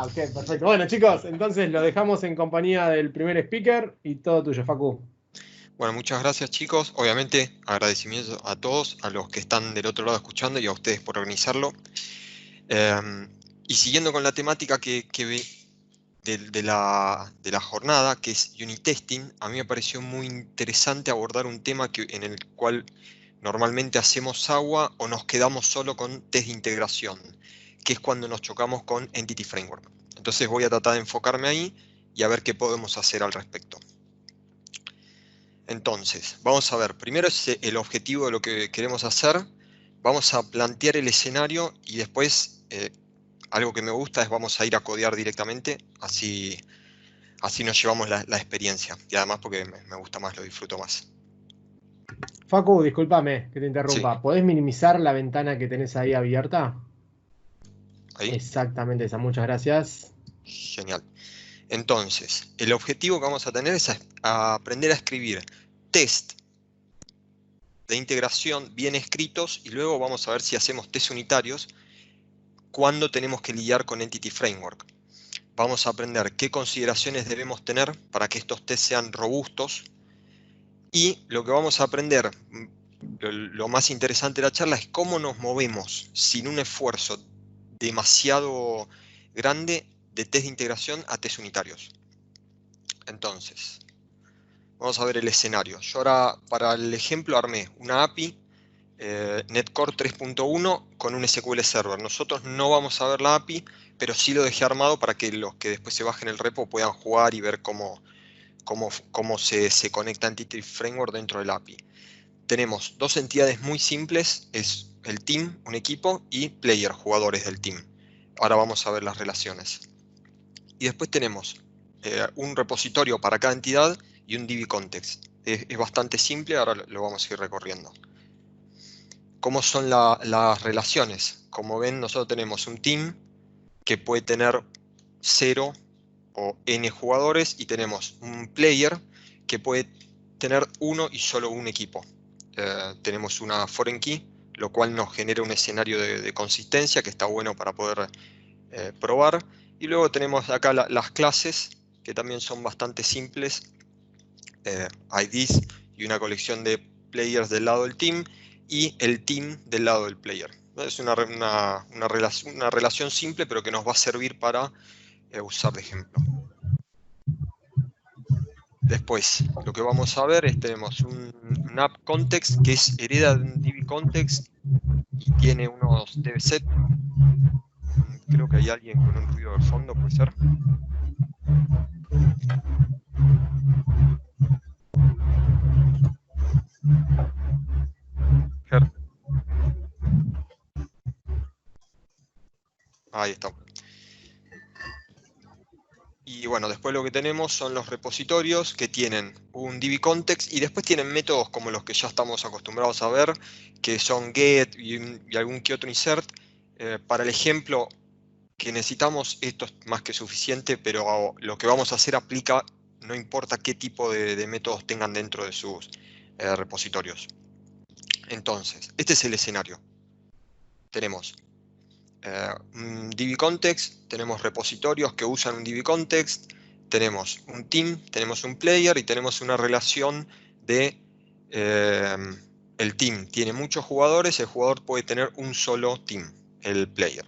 Ah, ok, perfecto. Bueno, chicos, entonces lo dejamos en compañía del primer speaker y todo tuyo, Facu. Bueno, muchas gracias chicos. Obviamente agradecimiento a todos, a los que están del otro lado escuchando y a ustedes por organizarlo. Y siguiendo con la temática de la jornada, que es unit testing, a mí me pareció muy interesante abordar un tema en el cual normalmente hacemos agua o nos quedamos solo con test de integración, que es cuando nos chocamos con Entity Framework. Entonces voy a tratar de enfocarme ahí y a ver qué podemos hacer al respecto. Entonces, vamos a ver, primero es el objetivo de lo que queremos hacer, vamos a plantear el escenario y después algo que me gusta es vamos a ir a codear directamente, así nos llevamos la experiencia y además porque me gusta más, lo disfruto más. Facu, discúlpame que te Sí, interrumpa. ¿Podés minimizar la ventana que tenés ahí abierta? ahí, Exactamente esa, muchas gracias. genial. Entonces, el objetivo que vamos a tener es a aprender a escribir test de integración bien escritos y luego vamos a ver si hacemos test unitarios cuando tenemos que lidiar con Entity Framework. Vamos a aprender qué consideraciones debemos tener para que estos tests sean robustos y lo que vamos a aprender, lo más interesante de la charla, es cómo nos movemos sin un esfuerzo demasiado grande de test de integración a test unitarios. Entonces, vamos a ver el escenario. Yo ahora, para el ejemplo, armé una API Netcore 3.1 con un SQL Server. Nosotros no vamos a ver la API, pero sí lo dejé armado para que los que después se bajen el repo puedan jugar y ver cómo se conecta Entity Framework dentro del API. Tenemos dos entidades muy simples, es el team, un equipo, y player, jugadores del team. Ahora vamos a ver las relaciones. Y después tenemos un repositorio para cada entidad y un DB context. Es bastante simple, ahora lo vamos a ir recorriendo. ¿Cómo son las relaciones? Como ven, nosotros tenemos un team que puede tener 0 o n jugadores y tenemos un player que puede tener uno y solo un equipo. Tenemos una foreign key, lo cual nos genera un escenario de consistencia que está bueno para poder probar. Y luego tenemos acá las clases, que también son bastante simples, IDs y una colección de players del lado del team y el team del lado del player. Es una relación simple, pero que nos va a servir para usar de ejemplo. Después, lo que vamos a ver es tenemos un app context que es hereda de un DB context y tiene unos dbset. Creo que hay alguien con un ruido de fondo, ¿puede ser? Ger. Ahí está. Y bueno, después lo que tenemos son los repositorios que tienen un DB context y después tienen métodos como los que ya estamos acostumbrados a ver, que son get y algún que otro insert. Para el ejemplo que necesitamos, esto es más que suficiente, pero lo que vamos a hacer aplica, no importa qué tipo de métodos tengan dentro de sus repositorios. Entonces, este es el escenario. Tenemos un DB context, tenemos repositorios que usan un DB context, tenemos un team, tenemos un player y tenemos una relación de el team tiene muchos jugadores, el jugador puede tener un solo team, el player.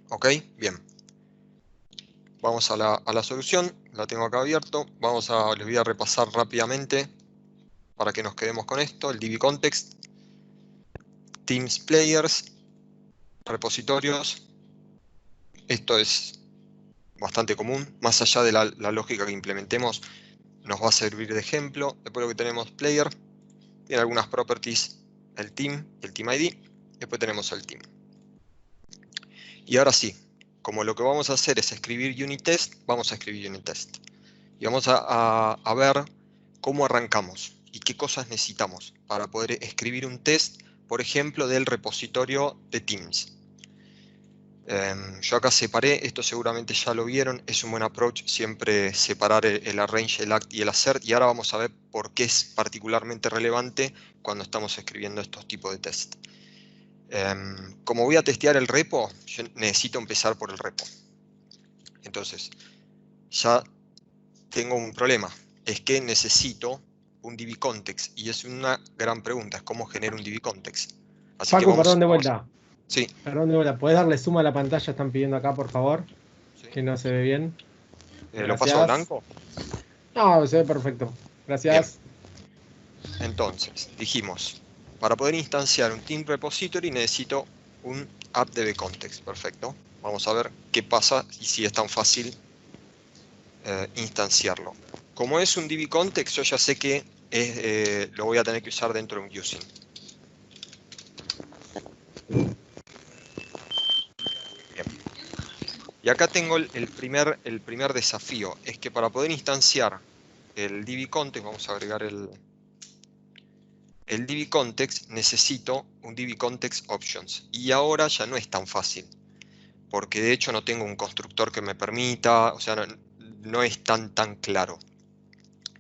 ¿Ok? Bien. Vamos a la solución, la tengo acá abierto. Les voy a repasar rápidamente para que nos quedemos con esto. El DB context, teams, players, repositorios. Esto es bastante común, más allá de la lógica que implementemos, nos va a servir de ejemplo. Después lo que tenemos player, tiene algunas properties, el team ID, después tenemos el team. Y ahora sí, como lo que vamos a hacer es escribir unit test, vamos a escribir unit test. Y vamos a ver cómo arrancamos y qué cosas necesitamos para poder escribir un test, por ejemplo, del repositorio de Teams. Yo acá separé, esto seguramente ya lo vieron, es un buen approach siempre separar el arrange, el act y el assert, y ahora vamos a ver por qué es particularmente relevante cuando estamos escribiendo estos tipos de test. Como voy a testear el repo, yo necesito empezar por el repo. Entonces, ya tengo un problema. Es que necesito un DB-context. Y es una gran pregunta. Es cómo genero un DB-context. Así que Facu, vamos. perdón de vuelta. Sí, Perdón de vuelta. ¿Podés darle suma a la pantalla? Están pidiendo acá, por favor. sí. Que no se ve bien. ¿Lo paso a Gracias. blanco? No, se ve perfecto. Bien. Gracias. Entonces, dijimos, para poder instanciar un team repository necesito un app-db-context. Perfecto. Vamos a ver qué pasa y si es tan fácil instanciarlo. Como es un db-context, yo ya sé que lo voy a tener que usar dentro de un using. Bien. Y acá tengo el primer desafío. Es que para poder instanciar el db-context, vamos a agregar el db-context, necesito un db-context options. Y ahora ya no es tan fácil, porque de hecho no tengo un constructor que me permita, o sea, no es tan claro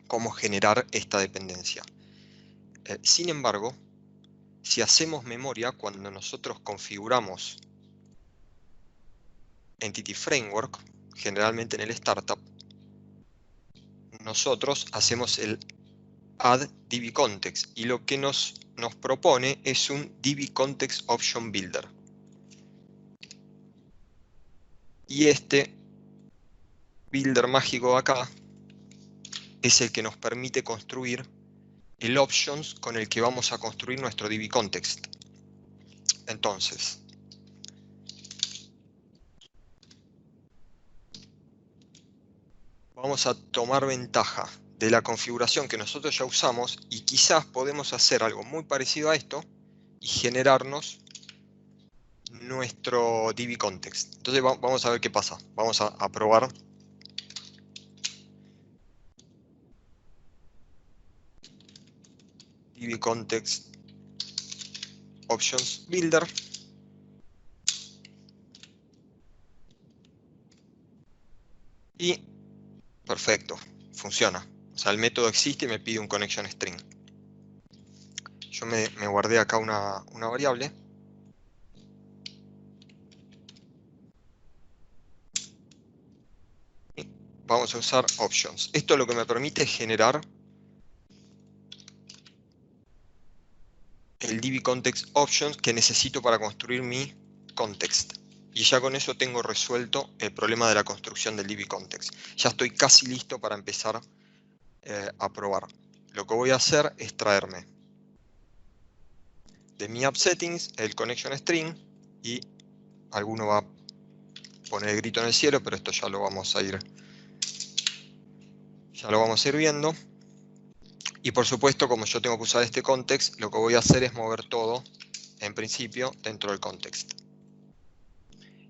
cómo generar esta dependencia. Sin embargo, si hacemos memoria, cuando nosotros configuramos Entity Framework, generalmente en el startup, nosotros hacemos el add db-context y lo que nos propone es un db-context option builder. Y este builder mágico de acá es el que nos permite construir el options con el que vamos a construir nuestro db-context. Entonces, vamos a tomar ventaja de la configuración que nosotros ya usamos y quizás podemos hacer algo muy parecido a esto y generarnos nuestro db-context. Entonces vamos a ver qué pasa. Vamos a probar. db-context options builder. Y perfecto, funciona. O sea, el método existe y me pide un connection string. Yo me guardé acá una variable. Y vamos a usar options. Esto lo que me permite es generar el db-context options que necesito para construir mi context. Y ya con eso tengo resuelto el problema de la construcción del db-context. Ya estoy casi listo para empezar a probar. Lo que voy a hacer es traerme de mi app settings el connection string y alguno va a poner el grito en el cielo, pero esto ya lo vamos a ir viendo. Y por supuesto, como yo tengo que usar este context, lo que voy a hacer es mover todo, en principio, dentro del context.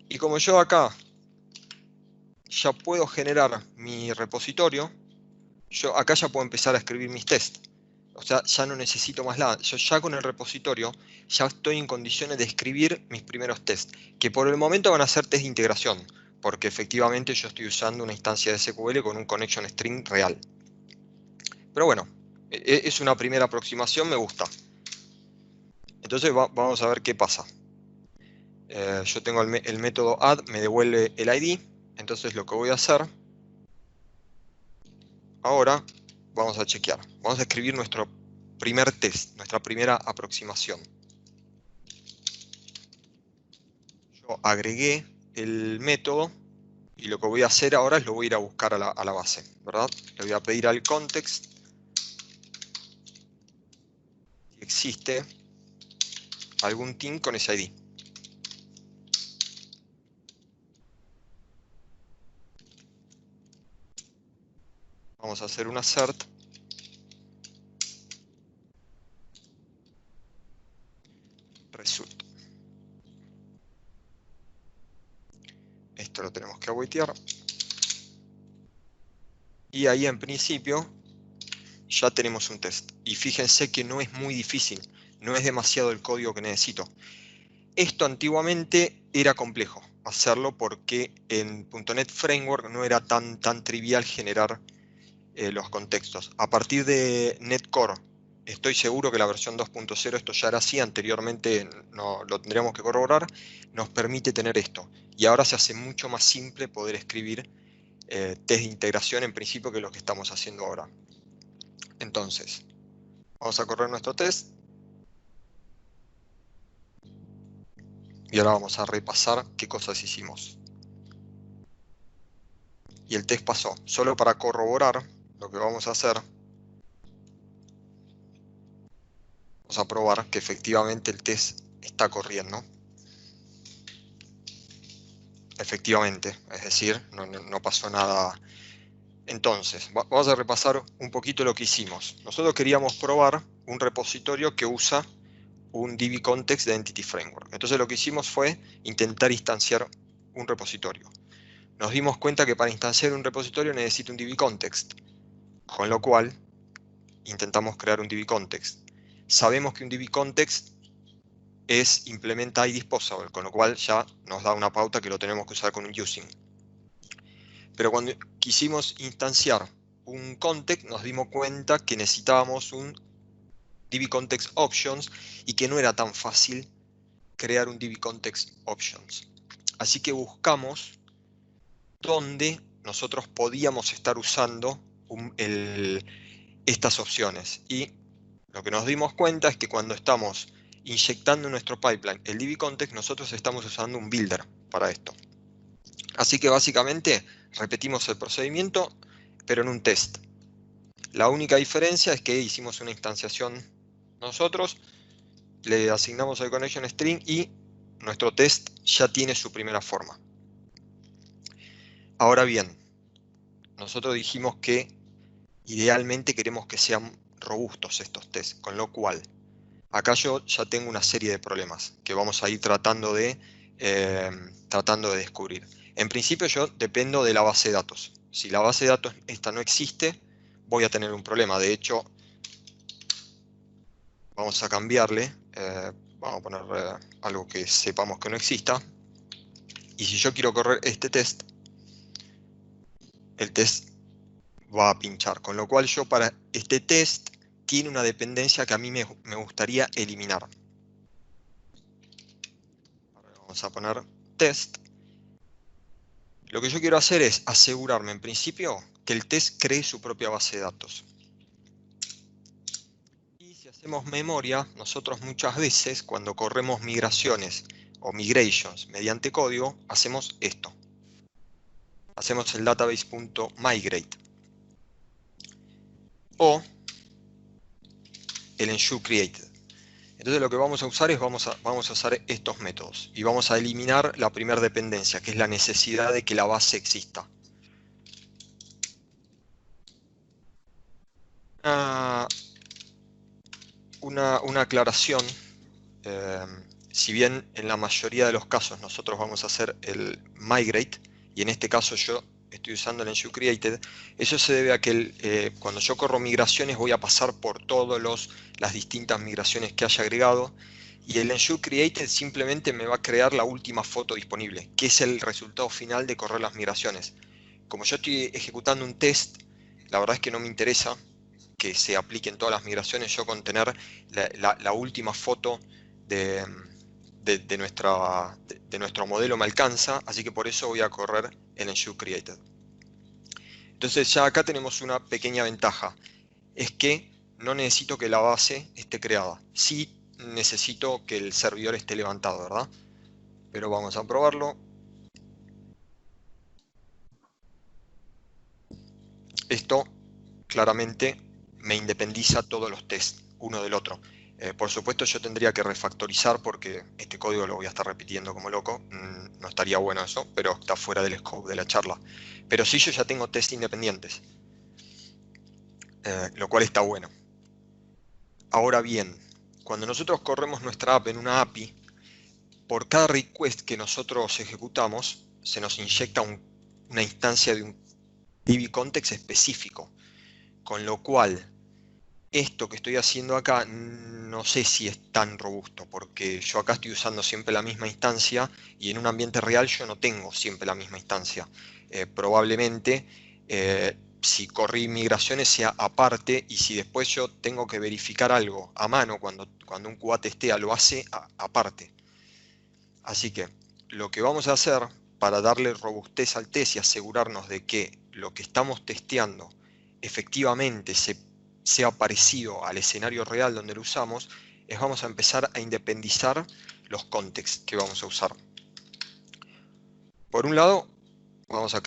Y como yo acá ya puedo generar mi repositorio, yo acá ya puedo empezar a escribir mis tests. O sea, ya no necesito más nada. Yo ya con el repositorio ya estoy en condiciones de escribir mis primeros tests, que por el momento van a ser test de integración, porque efectivamente yo estoy usando una instancia de SQL con un connection string real. Pero bueno, es una primera aproximación, me gusta. Entonces vamos a ver qué pasa. Yo tengo el método add, me devuelve el ID. Entonces lo que voy a hacer ahora, vamos a chequear. Vamos a escribir nuestro primer test, nuestra primera aproximación. Yo agregué el método y lo que voy a hacer ahora es lo voy a ir a buscar a la base, ¿verdad? Le voy a pedir al context si existe algún team con ese ID. Vamos a hacer un assert. Result. Esto lo tenemos que awaitear. Y ahí en principio ya tenemos un test. Y fíjense que no es muy difícil. No es demasiado el código que necesito. Esto antiguamente era complejo hacerlo porque en .NET Framework no era tan trivial generar los contextos. A partir de NetCore estoy seguro que la versión 2.0 esto ya era así, anteriormente no lo tendríamos que corroborar, nos permite tener esto. Y ahora se hace mucho más simple poder escribir test de integración en principio que lo que estamos haciendo ahora. Entonces, vamos a correr nuestro test. Y ahora vamos a repasar qué cosas hicimos. Y el test pasó. Solo para corroborar lo que vamos a hacer, vamos a probar que efectivamente el test está corriendo. Efectivamente, es decir, no pasó nada. Entonces, vamos a repasar un poquito lo que hicimos. Nosotros queríamos probar un repositorio que usa un DB Context de Entity Framework. Entonces lo que hicimos fue intentar instanciar un repositorio. Nos dimos cuenta que para instanciar un repositorio necesita un DB Context, con lo cual intentamos crear un DB Context. Sabemos que un DB Context es implementa iDisposable, con lo cual ya nos da una pauta que lo tenemos que usar con un using. Pero cuando quisimos instanciar un context, nos dimos cuenta que necesitábamos un DB Context Options y que no era tan fácil crear un DB Context Options. Así que buscamos dónde nosotros podíamos estar usando estas opciones. Y lo que nos dimos cuenta es que cuando estamos inyectando en nuestro pipeline el DB Context, nosotros estamos usando un builder para esto. Así que básicamente repetimos el procedimiento, pero en un test. La única diferencia es que hicimos una instanciación nosotros, le asignamos el connection string y nuestro test ya tiene su primera forma. Ahora bien, nosotros dijimos que idealmente queremos que sean robustos estos tests, con lo cual acá yo ya tengo una serie de problemas que vamos a ir tratando de descubrir. En principio yo dependo de la base de datos. Si la base de datos esta no existe, voy a tener un problema. De hecho, vamos a cambiarle, vamos a poner algo que sepamos que no exista. Y si yo quiero correr este test, el test va a pinchar. Con lo cual yo para este test tiene una dependencia que a mí me gustaría eliminar. Vamos a poner test. Lo que yo quiero hacer es asegurarme en principio que el test cree su propia base de datos. Y si hacemos memoria, nosotros muchas veces cuando corremos migraciones o migrations mediante código, hacemos esto. Hacemos el database.migrate o el ensure created. Entonces lo que vamos a usar es vamos a usar estos métodos y vamos a eliminar la primera dependencia, que es la necesidad de que la base exista. Una aclaración, si bien en la mayoría de los casos nosotros vamos a hacer el migrate, y en este caso yo estoy usando el ensure created, eso se debe a que cuando yo corro migraciones voy a pasar por todas las distintas migraciones que haya agregado, y el ensure created simplemente me va a crear la última foto disponible, que es el resultado final de correr las migraciones. Como yo estoy ejecutando un test, la verdad es que no me interesa que se apliquen todas las migraciones, yo con tener la última foto de nuestro modelo me alcanza, así que por eso voy a correr el ensure created. Entonces ya acá tenemos una pequeña ventaja, es que no necesito que la base esté creada, sí necesito que el servidor esté levantado, ¿verdad? Pero vamos a probarlo. Esto claramente me independiza todos los tests uno del otro. Por supuesto yo tendría que refactorizar porque este código lo voy a estar repitiendo como loco. No estaría bueno eso, pero está fuera del scope de la charla. Pero sí yo ya tengo test independientes, lo cual está bueno. Ahora bien, cuando nosotros corremos nuestra app en una API, por cada request que nosotros ejecutamos, se nos inyecta una instancia de un DB context específico. Con lo cual, esto que estoy haciendo acá no sé si es tan robusto, porque yo acá estoy usando siempre la misma instancia y en un ambiente real yo no tengo siempre la misma instancia. Probablemente si corrí migraciones sea aparte, y si después yo tengo que verificar algo a mano cuando un QA testea, lo hace aparte. Así que lo que vamos a hacer para darle robustez al test y asegurarnos de que lo que estamos testeando efectivamente sea parecido al escenario real donde lo usamos, es vamos a empezar a independizar los contexts que vamos a usar. Por un lado, vamos a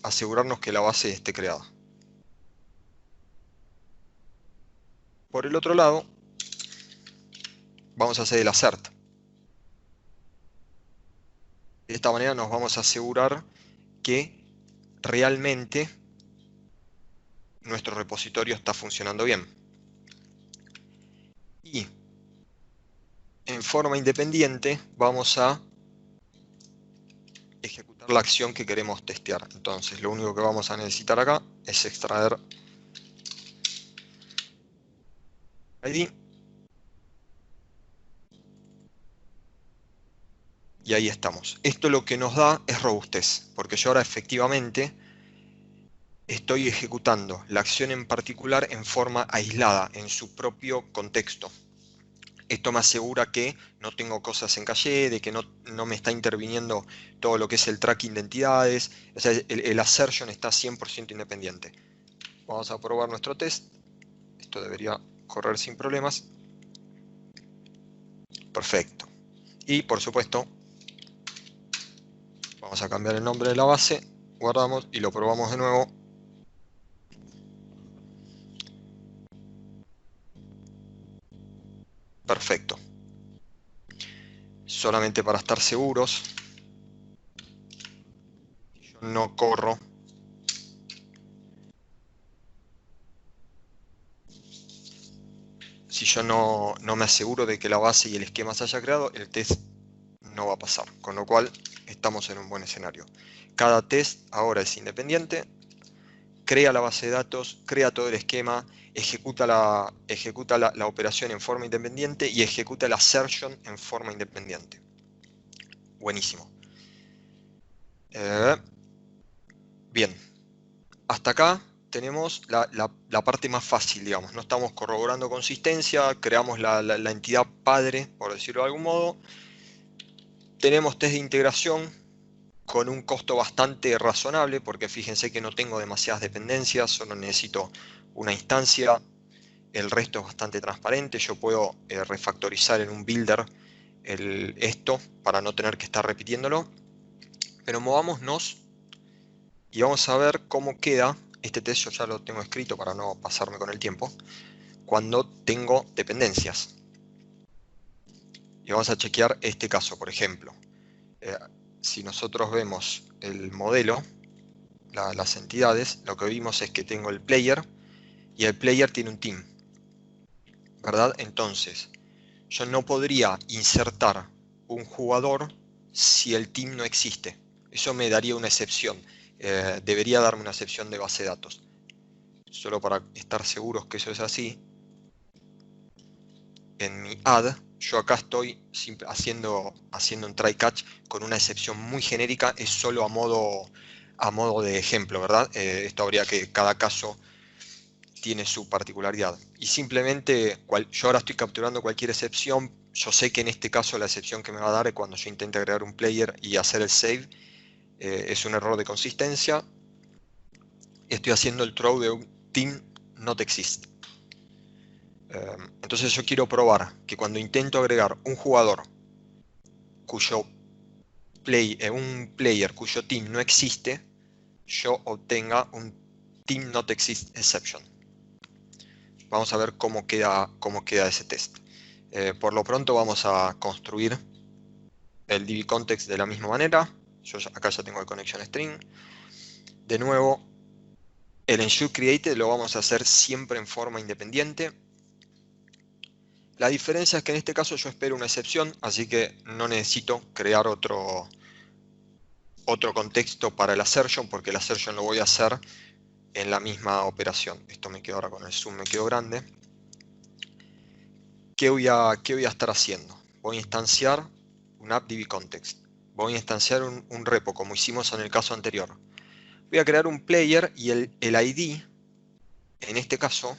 asegurarnos que la base esté creada. Por el otro lado, vamos a hacer el assert. De esta manera nos vamos a asegurar que realmente nuestro repositorio está funcionando bien. Y en forma independiente vamos a ejecutar la acción que queremos testear. Entonces lo único que vamos a necesitar acá es extraer ID. Y ahí estamos. Esto lo que nos da es robustez, porque yo ahora efectivamente estoy ejecutando la acción en particular en forma aislada, en su propio contexto. Esto me asegura que no tengo cosas en caché, de que no me está interviniendo todo lo que es el tracking de entidades. O sea, el assertion está 100% independiente. Vamos a probar nuestro test. Esto debería correr sin problemas. Perfecto. Y por supuesto, vamos a cambiar el nombre de la base, guardamos y lo probamos de nuevo. Perfecto. Solamente para estar seguros, yo no corro si yo no me aseguro de que la base y el esquema se haya creado, el test no va a pasar, con lo cual estamos en un buen escenario. Cada test ahora es independiente, crea la base de datos, crea todo el esquema, ejecuta la operación en forma independiente y ejecuta el assertion en forma independiente. Buenísimo. Bien, hasta acá tenemos la parte más fácil, digamos. No estamos corroborando consistencia, creamos la entidad padre, por decirlo de algún modo. Tenemos test de integración con un costo bastante razonable, porque fíjense que no tengo demasiadas dependencias, solo necesito una instancia. El resto es bastante transparente, yo puedo refactorizar en un builder esto para no tener que estar repitiéndolo. Pero movámonos y vamos a ver cómo queda. Este test yo ya lo tengo escrito para no pasarme con el tiempo, cuando tengo dependencias. Y vamos a chequear este caso, por ejemplo. Si nosotros vemos el modelo, las entidades, lo que vimos es que tengo el player y el player tiene un team, ¿verdad? Entonces, yo no podría insertar un jugador si el team no existe. Eso me daría una excepción. Debería darme una excepción de base de datos. Solo para estar seguros que eso es así, en mi add, yo acá estoy haciendo un try catch con una excepción muy genérica, es solo a modo de ejemplo, ¿verdad? Esto habría que, cada caso tiene su particularidad. Y simplemente, yo ahora estoy capturando cualquier excepción. Yo sé que en este caso la excepción que me va a dar es cuando yo intente agregar un player y hacer el save. Es un error de consistencia. Estoy haciendo el throw de un team not exist. Entonces yo quiero probar que cuando intento agregar un jugador cuyo un player cuyo team no existe, yo obtenga un team not exist exception. Vamos a ver cómo queda ese test. Por lo pronto vamos a construir el dbContext de la misma manera. Yo acá ya tengo el connection string. De nuevo, el ensure created lo vamos a hacer siempre en forma independiente. La diferencia es que en este caso yo espero una excepción, así que no necesito crear otro contexto para el assertion, porque el assertion lo voy a hacer en la misma operación. Esto me quedó ahora con el zoom, me quedó grande. ¿Qué voy a estar haciendo? Voy a instanciar un app dbContext. Voy a instanciar un repo, como hicimos en el caso anterior. Voy a crear un player y el ID, en este caso,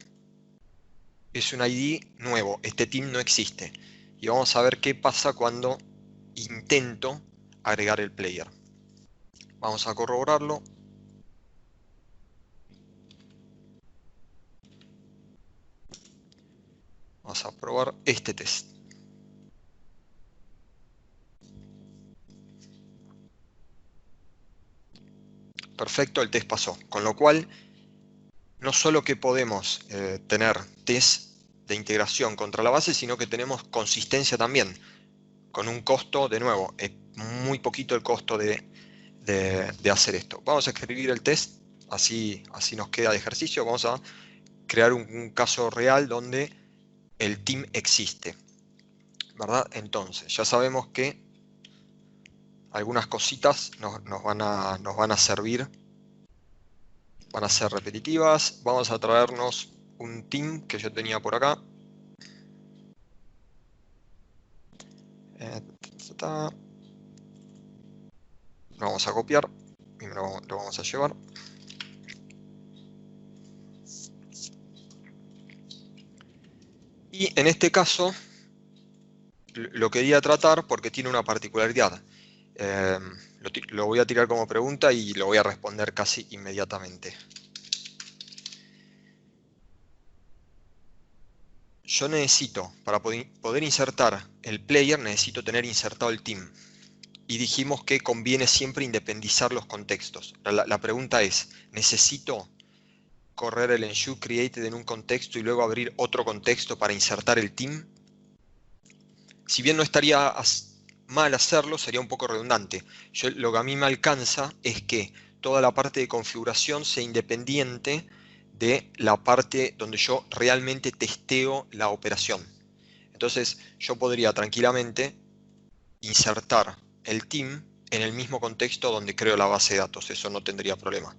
es un ID nuevo. Este team no existe. Y vamos a ver qué pasa cuando intento agregar el player. Vamos a corroborarlo. Vamos a probar este test. Perfecto, el test pasó. Con lo cual, no solo que podemos tener test de integración contra la base, sino que tenemos consistencia también. Con un costo, de nuevo, es muy poquito el costo de hacer esto. Vamos a escribir el test, así nos queda de ejercicio. Vamos a crear un caso real donde el team existe, ¿verdad? Entonces, ya sabemos que algunas cositas nos van a servir, van a ser repetitivas. Vamos a traernos un team que yo tenía por acá. Lo vamos a copiar y lo vamos a llevar. Y en este caso lo quería tratar porque tiene una particularidad. Lo voy a tirar como pregunta y lo voy a responder casi inmediatamente. Yo necesito, para poder insertar el player, necesito tener insertado el team. Y dijimos que conviene siempre independizar los contextos. La pregunta es, ¿necesito correr el ensure created en un contexto y luego abrir otro contexto para insertar el team? Si bien no estaría mal hacerlo, sería un poco redundante. Lo que a mí me alcanza es que toda la parte de configuración sea independiente de la parte donde yo realmente testeo la operación. Entonces yo podría tranquilamente insertar el team en el mismo contexto donde creo la base de datos. Eso no tendría problema.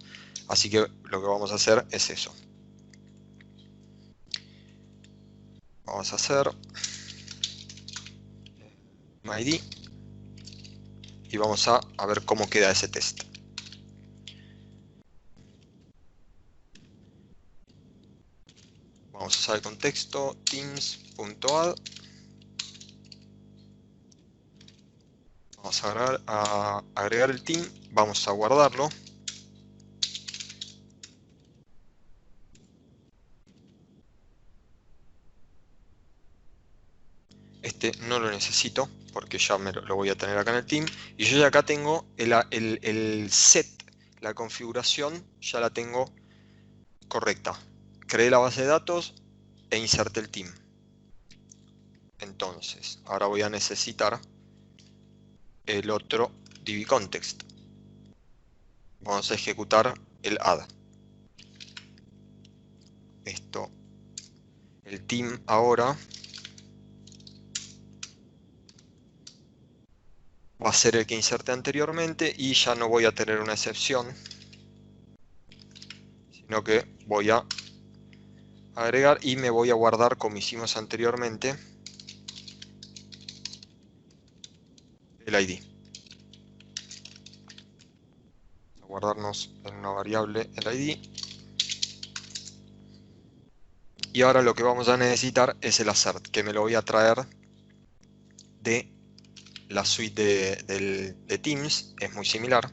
Así que lo que vamos a hacer es eso. Vamos a hacer MyID y vamos a ver cómo queda ese test. Vamos a usar el contexto teams.add. Vamos a agregar el team, vamos a guardarlo. Este no lo necesito porque ya lo voy a tener acá en el team. Y yo ya acá tengo el set, la configuración, ya la tengo correcta. Creé la base de datos e inserté el team. Entonces, ahora voy a necesitar el otro dbContext. Vamos a ejecutar el add. Esto, el team ahora va a ser el que inserté anteriormente y ya no voy a tener una excepción, sino que voy a agregar y me voy a guardar como hicimos anteriormente el ID. A guardarnos en una variable el ID. Y ahora lo que vamos a necesitar es el assert, que me lo voy a traer de la suite de Teams, es muy similar.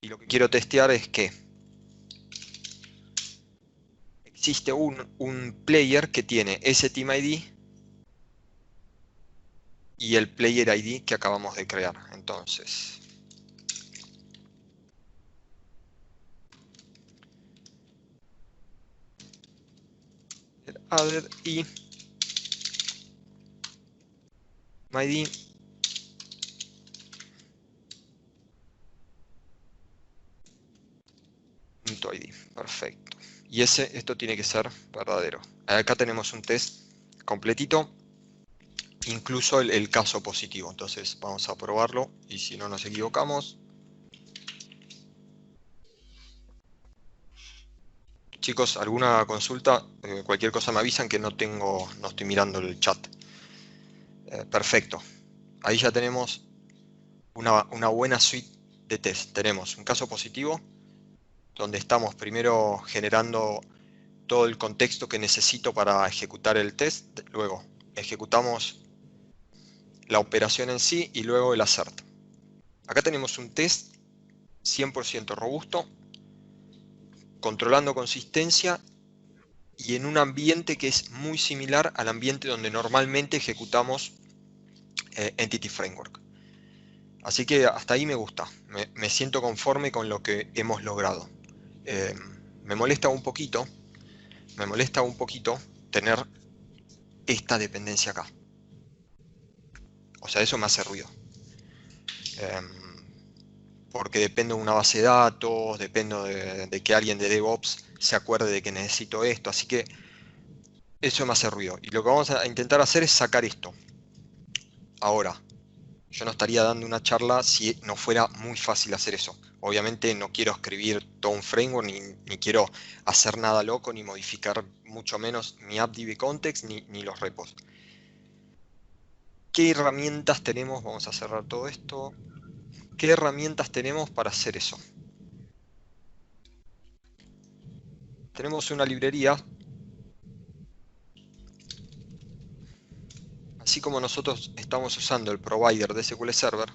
Y lo que quiero testear es que existe un player que tiene ese Team ID y el player ID que acabamos de crear. Entonces, el added y MyID .id. Perfecto. Y esto tiene que ser verdadero. Acá tenemos un test completito, incluso el caso positivo. Entonces vamos a probarlo y si no nos equivocamos. Chicos, ¿alguna consulta? Cualquier cosa me avisan que no estoy mirando el chat. Perfecto. Ahí ya tenemos una buena suite de test. Tenemos un caso positivo, donde estamos primero generando todo el contexto que necesito para ejecutar el test, luego ejecutamos la operación en sí y luego el assert. Acá tenemos un test 100% robusto, controlando consistencia y en un ambiente que es muy similar al ambiente donde normalmente ejecutamos Entity Framework. Así que hasta ahí me gusta, me siento conforme con lo que hemos logrado. Me molesta un poquito tener esta dependencia acá. O sea, eso me hace ruido. Porque dependo de una base de datos, dependo de que alguien de DevOps se acuerde de que necesito esto, así que eso me hace ruido. Y lo que vamos a intentar hacer es sacar esto. Ahora, yo no estaría dando una charla si no fuera muy fácil hacer eso. Obviamente no quiero escribir todo un framework, ni quiero hacer nada loco, ni modificar mucho menos mi AppDB context, ni los repos. ¿Qué herramientas tenemos? Vamos a cerrar todo esto. ¿Qué herramientas tenemos para hacer eso? Tenemos una librería. Así como nosotros estamos usando el provider de SQL Server,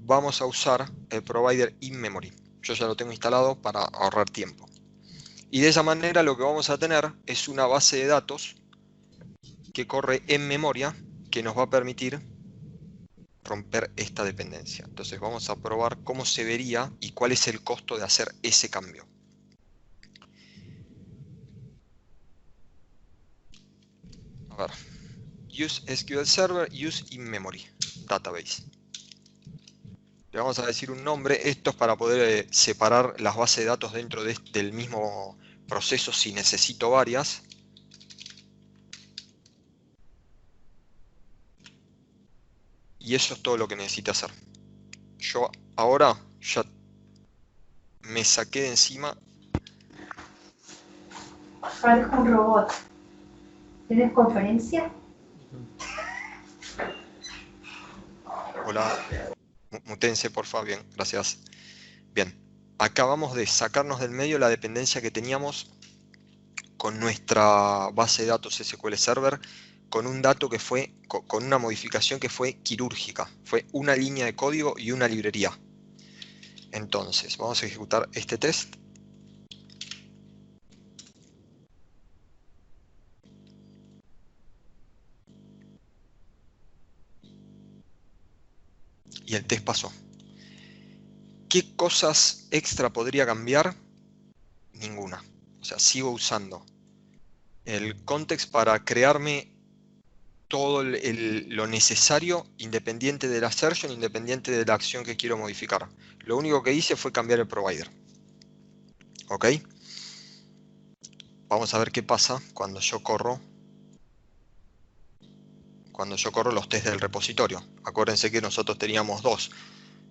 vamos a usar el provider in-memory. Yo ya lo tengo instalado para ahorrar tiempo. Y de esa manera lo que vamos a tener es una base de datos que corre en memoria que nos va a permitir romper esta dependencia. Entonces vamos a probar cómo se vería y cuál es el costo de hacer ese cambio. A ver. Use SQL Server, use in-memory database. Le vamos a decir un nombre. Esto es para poder separar las bases de datos dentro del mismo proceso si necesito varias. Y eso es todo lo que necesito hacer. Yo ahora ya me saqué de encima. Parezco un robot. ¿Tienes conferencia? Hola, mutense por favor. Bien, gracias. Bien, acabamos de sacarnos del medio la dependencia que teníamos con nuestra base de datos SQL Server, con un dato que fue, con una modificación que fue quirúrgica. Fue una línea de código y una librería. Entonces, vamos a ejecutar este test. Y el test pasó. ¿Qué cosas extra podría cambiar? Ninguna. O sea, sigo usando el context para crearme todo lo necesario, independiente de la assertion, independiente de la acción que quiero modificar. Lo único que hice fue cambiar el provider. ¿Ok? Vamos a ver qué pasa cuando yo corro los test del repositorio. Acuérdense que nosotros teníamos dos.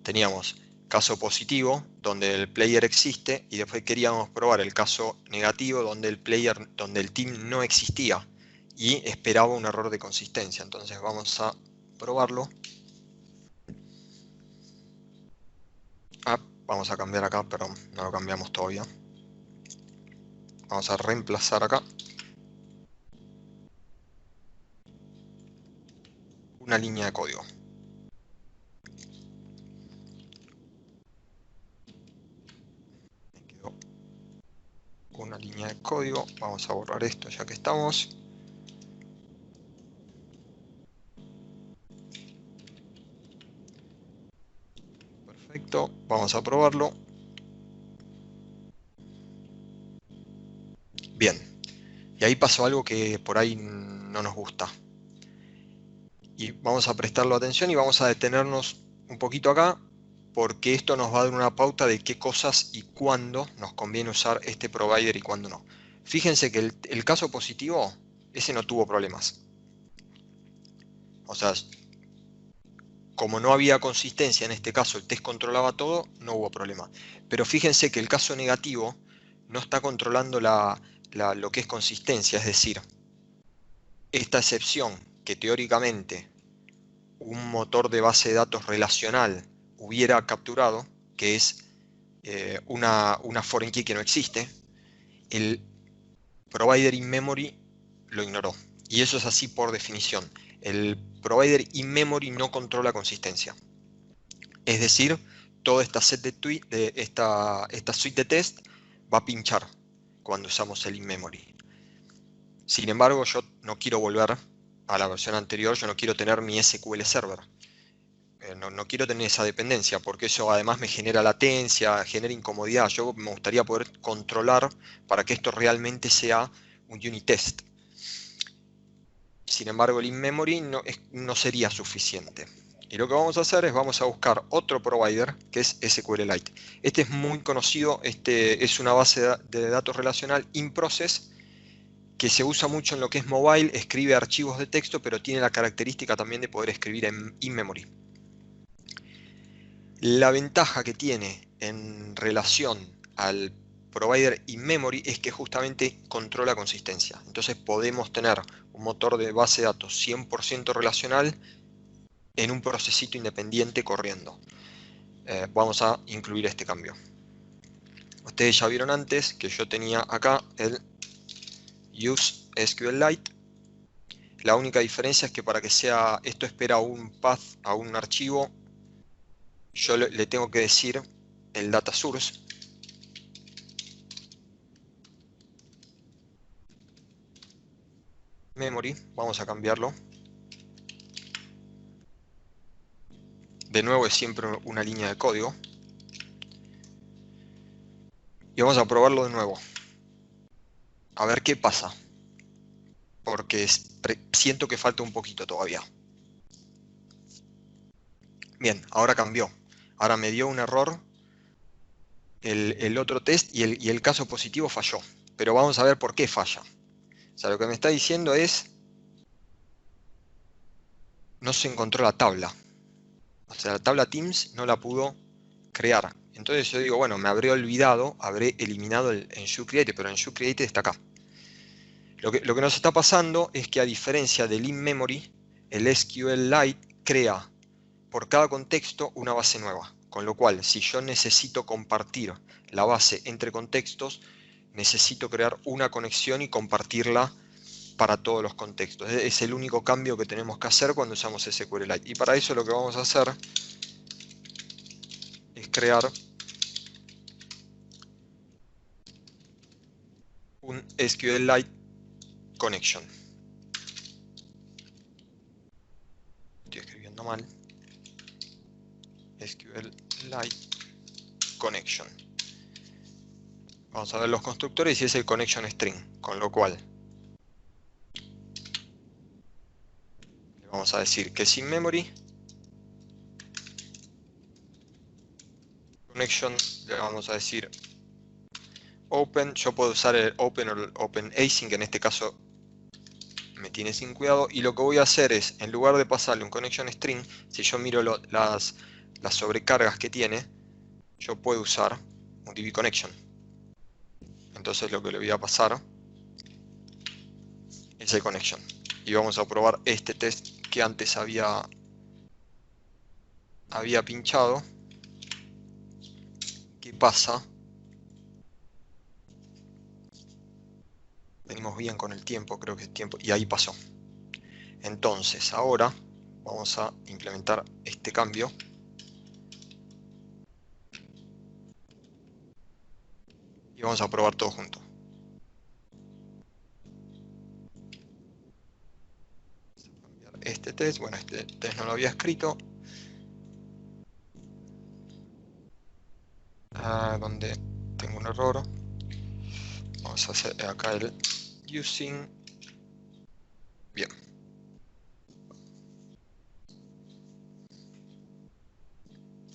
Teníamos caso positivo, donde el player existe, y después queríamos probar el caso negativo, donde el team no existía y esperaba un error de consistencia. Entonces vamos a probarlo. Vamos a cambiar acá, perdón, no lo cambiamos todavía. Vamos a reemplazar acá una línea de código. Me quedó una línea de código. Vamos a borrar esto ya que estamos. Perfecto, vamos a probarlo. Bien, y ahí pasó algo que por ahí no nos gusta. Y vamos a prestarle atención y vamos a detenernos un poquito acá, porque esto nos va a dar una pauta de qué cosas y cuándo nos conviene usar este provider y cuándo no. Fíjense que el caso positivo, ese no tuvo problemas. O sea, como no había consistencia en este caso, el test controlaba todo, no hubo problema. Pero fíjense que el caso negativo no está controlando lo que es consistencia, es decir, esta excepción que teóricamente un motor de base de datos relacional hubiera capturado, que es una foreign key que no existe, el provider in memory lo ignoró. Y eso es así por definición. El provider in memory no controla consistencia. Es decir, toda esta esta suite de test va a pinchar cuando usamos el in memory. Sin embargo, yo no quiero volver a la versión anterior, yo no quiero tener mi SQL Server. No quiero tener esa dependencia, porque eso además me genera latencia, genera incomodidad. Yo me gustaría poder controlar para que esto realmente sea un unit test. Sin embargo, el in-memory no sería suficiente. Y lo que vamos a hacer es vamos a buscar otro provider, que es SQLite. Este es muy conocido, es una base de datos relacional in-process, que se usa mucho en lo que es mobile, escribe archivos de texto, pero tiene la característica también de poder escribir en in-memory. La ventaja que tiene en relación al provider in-memory es que justamente controla consistencia. Entonces podemos tener un motor de base de datos 100% relacional en un procesito independiente corriendo. Vamos a incluir este cambio. Ustedes ya vieron antes que yo tenía acá el use SQLite. La única diferencia es que para que sea, esto espera un path a un archivo, yo le tengo que decir el data source. Memory, vamos a cambiarlo. De nuevo es siempre una línea de código. Y vamos a probarlo de nuevo. A ver qué pasa. Porque siento que falta un poquito todavía. Bien, ahora cambió. Ahora me dio un error el otro test y el caso positivo falló. Pero vamos a ver por qué falla. O sea, lo que me está diciendo es no se encontró la tabla. O sea, la tabla Teams no la pudo crear. Entonces yo digo, bueno, me habré olvidado, habré eliminado el ensueCreate, pero el ensueCreate está acá. Lo que nos está pasando es que a diferencia del in-memory, el SQLite crea por cada contexto una base nueva. Con lo cual, si yo necesito compartir la base entre contextos, necesito crear una conexión y compartirla para todos los contextos. Es el único cambio que tenemos que hacer cuando usamos SQLite. Y para eso lo que vamos a hacer es crear un SQLite connection. Estoy escribiendo mal. SQLite connection. Vamos a ver los constructores y es el connection string, con lo cual le vamos a decir que es in memory. Connection le vamos a decir open. Yo puedo usar el open o el open async, en este caso me tiene sin cuidado. Y lo que voy a hacer es, en lugar de pasarle un connection string, si yo miro las sobrecargas que tiene, yo puedo usar un DB connection. Entonces lo que le voy a pasar es el connection. Y vamos a probar este test que antes había pinchado. ¿Qué pasa? Venimos bien con el tiempo, creo que es tiempo. Y ahí pasó. Entonces ahora vamos a implementar este cambio. Y vamos a probar todo junto. Este test, bueno, este test no lo había escrito. Donde tengo un error. Vamos a hacer acá el using. Bien.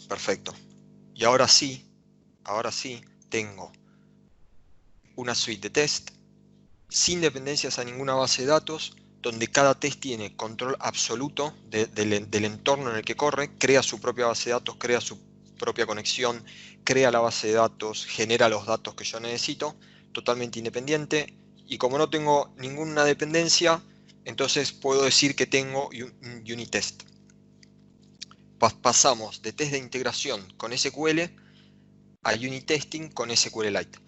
Perfecto. Y ahora sí tengo una suite de test sin dependencias a ninguna base de datos, donde cada test tiene control absoluto del entorno en el que corre, crea su propia base de datos, crea su propia conexión, crea la base de datos, genera los datos que yo necesito, totalmente independiente. Y como no tengo ninguna dependencia, entonces puedo decir que tengo un unit test. pasamos de test de integración con SQL a unit testing con SQLite.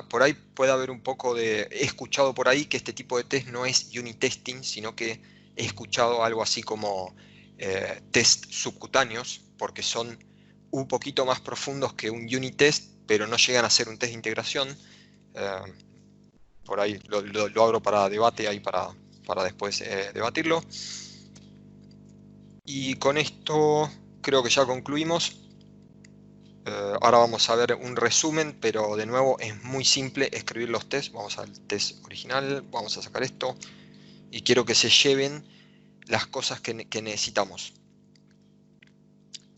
Por ahí puede haber un poco de... He escuchado por ahí que este tipo de test no es unit testing, sino que he escuchado algo así como test subcutáneos, porque son un poquito más profundos que un unit test, pero no llegan a ser un test de integración. Por ahí lo abro para debate, ahí para después debatirlo. Y con esto creo que ya concluimos. Ahora vamos a ver un resumen, pero de nuevo es muy simple escribir los tests. Vamos al test original, vamos a sacar esto. Y quiero que se lleven las cosas que necesitamos.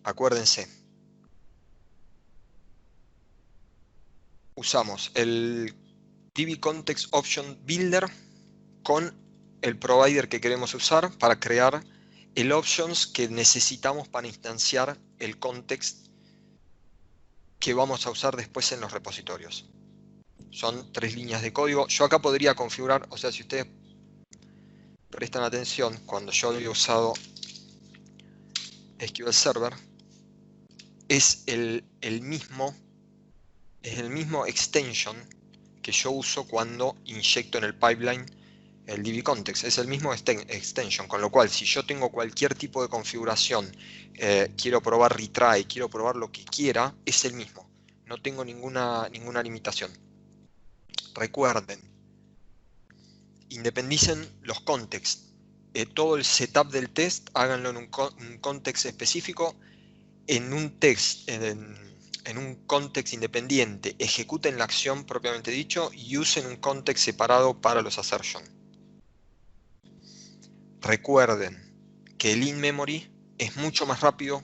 Acuérdense. Usamos el DB Context Option Builder con el provider que queremos usar para crear el options que necesitamos para instanciar el context que vamos a usar después en los repositorios. Son 3 líneas de código. Yo acá podría configurar, o sea, si ustedes prestan atención, cuando yo había usado SQL Server, es el mismo extension que yo uso cuando inyecto en el pipeline el DB Context. Es el mismo extension, con lo cual si yo tengo cualquier tipo de configuración, quiero probar retry, quiero probar lo que quiera, es el mismo. No tengo ninguna limitación. Recuerden, independicen los contexts. Todo el setup del test, háganlo en un context específico, en un context independiente, ejecuten la acción propiamente dicho y usen un context separado para los assertion. Recuerden que el in-memory es mucho más rápido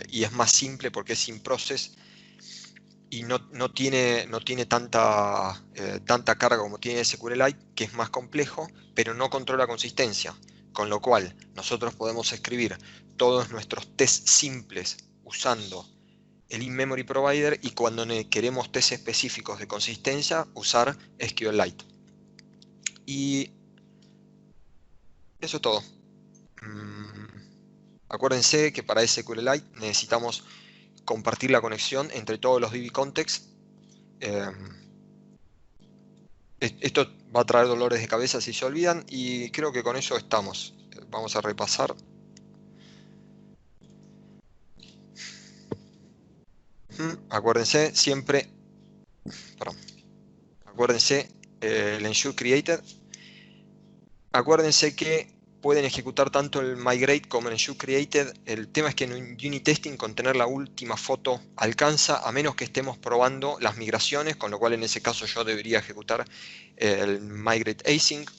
y es más simple porque es sin process y no tiene tanta carga como tiene SQLite, que es más complejo, pero no controla consistencia. Con lo cual, nosotros podemos escribir todos nuestros tests simples usando el in-memory provider y cuando queremos tests específicos de consistencia, usar SQLite. Y eso es todo. Acuérdense que para SQLite necesitamos compartir la conexión entre todos los DB Context. Esto va a traer dolores de cabeza si se olvidan y creo que con eso estamos. Vamos a repasar. Acuérdense siempre, acuérdense el ensure created. Acuérdense que pueden ejecutar tanto el migrate como el ensure created. El tema es que en un unit testing con tener la última foto alcanza, a menos que estemos probando las migraciones, con lo cual en ese caso yo debería ejecutar el migrate async,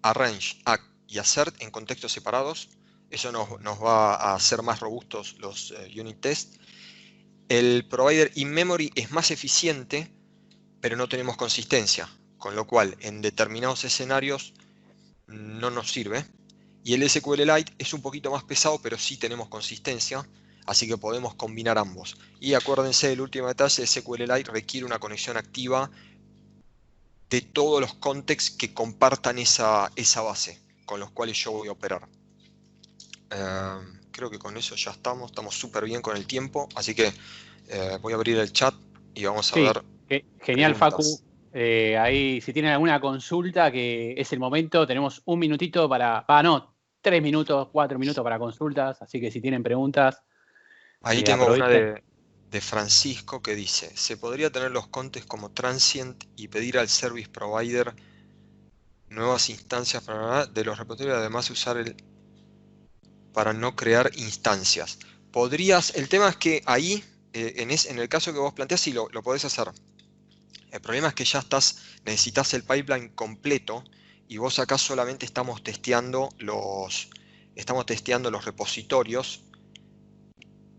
arrange, act y assert en contextos separados. Eso nos va a hacer más robustos los unit tests. El provider in-memory es más eficiente, pero no tenemos consistencia, con lo cual en determinados escenarios no nos sirve. Y el SQLite es un poquito más pesado, pero sí tenemos consistencia, así que podemos combinar ambos. Y acuérdense del último detalle, SQLite requiere una conexión activa de todos los contexts que compartan esa base, con los cuales yo voy a operar. Creo que con eso ya estamos súper bien con el tiempo, así que voy a abrir el chat y vamos a ver. Genial, preguntas. Facu. Ahí, si tienen alguna consulta, que es el momento, tenemos un minutito para... 3 minutos, 4 minutos para consultas, así que si tienen preguntas... Ahí tengo aprovechen. una de Francisco que dice, ¿se podría tener los contexts como transient y pedir al service provider nuevas instancias de los repositorios, además usar para no crear instancias? Podrías, el tema es que ahí, en el caso que vos planteás, sí lo podés hacer. El problema es que ya necesitas el pipeline completo y vos acá solamente estamos testeando los repositorios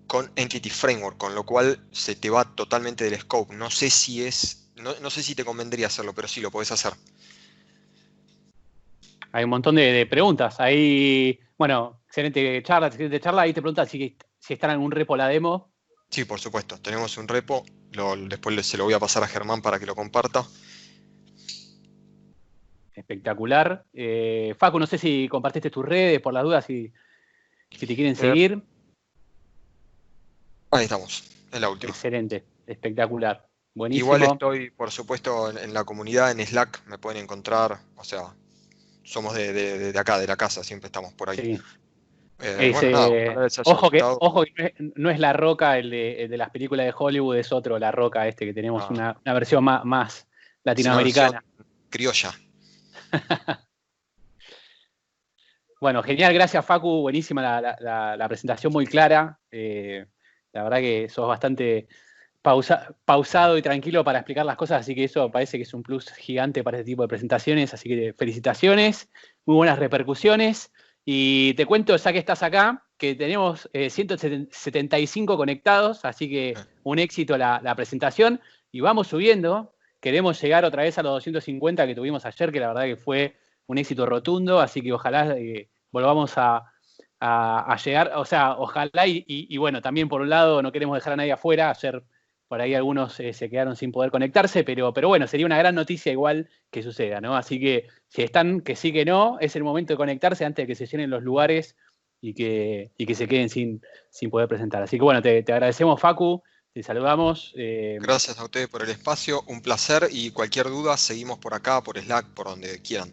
con Entity Framework, con lo cual se te va totalmente del scope. No sé si te convendría hacerlo, pero sí lo podés hacer. Hay un montón de preguntas. Ahí, bueno, excelente charla. Ahí te preguntan si está en algún repo la demo. Sí, por supuesto. Tenemos un repo. Después se lo voy a pasar a Germán para que lo comparta. Espectacular. Facu, no sé si compartiste tus redes por las dudas, si te quieren seguir. Ahí estamos, es la última. Excelente, espectacular. Buenísimo. Igual estoy, por supuesto, en la comunidad, en Slack, me pueden encontrar, o sea, somos de acá, de la casa, siempre estamos por ahí. Sí. Ojo que no es La Roca, el de las películas de Hollywood, es otro La Roca que tenemos una versión más latinoamericana. Criolla. Bueno, genial, gracias Facu, buenísima la presentación, muy clara. La verdad que sos bastante pausado y tranquilo para explicar las cosas, así que eso parece que es un plus gigante para este tipo de presentaciones, así que felicitaciones, muy buenas repercusiones. Y te cuento, ya que estás acá, que tenemos 175 conectados, así que un éxito la presentación, y vamos subiendo. Queremos llegar otra vez a los 250 que tuvimos ayer, que la verdad que fue un éxito rotundo, así que ojalá volvamos a llegar, o sea, ojalá y bueno, también por un lado no queremos dejar a nadie afuera. Ayer por ahí algunos se quedaron sin poder conectarse, pero bueno, sería una gran noticia igual que suceda, ¿no? Así que si están que sí que no, es el momento de conectarse antes de que se llenen los lugares y que se queden sin poder presentar. Así que bueno, te agradecemos, Facu, te saludamos. Gracias a ustedes por el espacio, un placer, y cualquier duda seguimos por acá, por Slack, por donde quieran.